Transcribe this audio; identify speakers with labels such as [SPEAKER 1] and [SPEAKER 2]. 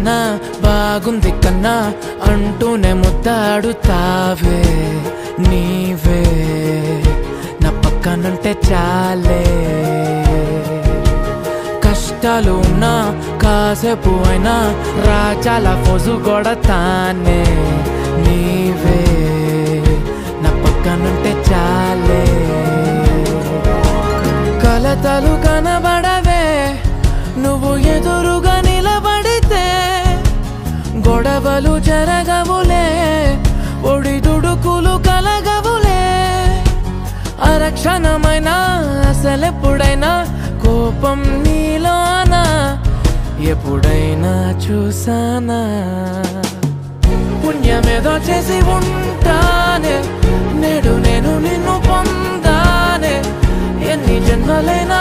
[SPEAKER 1] కన్నా బాగుంది కన్నా అంటూనే ముద్దాడుతావే నీవే నా పక్కనుంటే చాలే కష్టాలు ఉన్నా కాసేపు అయినా రాజాల ఫోజు కొడతానే నీవే నా పక్కనుంటే చాలే కలతలు కనబడవే నువ్వు ఎదురుగా నిలబడితే గొడవలు జరగవులే ఒడిదుడుకులు కలగవులే అరక్షణమైనా అసలెప్పుడైనా కోపం నీలోనా ఎప్పుడైనా చూసానా పుణ్యమేదో చేసి ఉంటానే నేడు నేను నిన్ను పొందానే ఎన్ని జన్మలైనా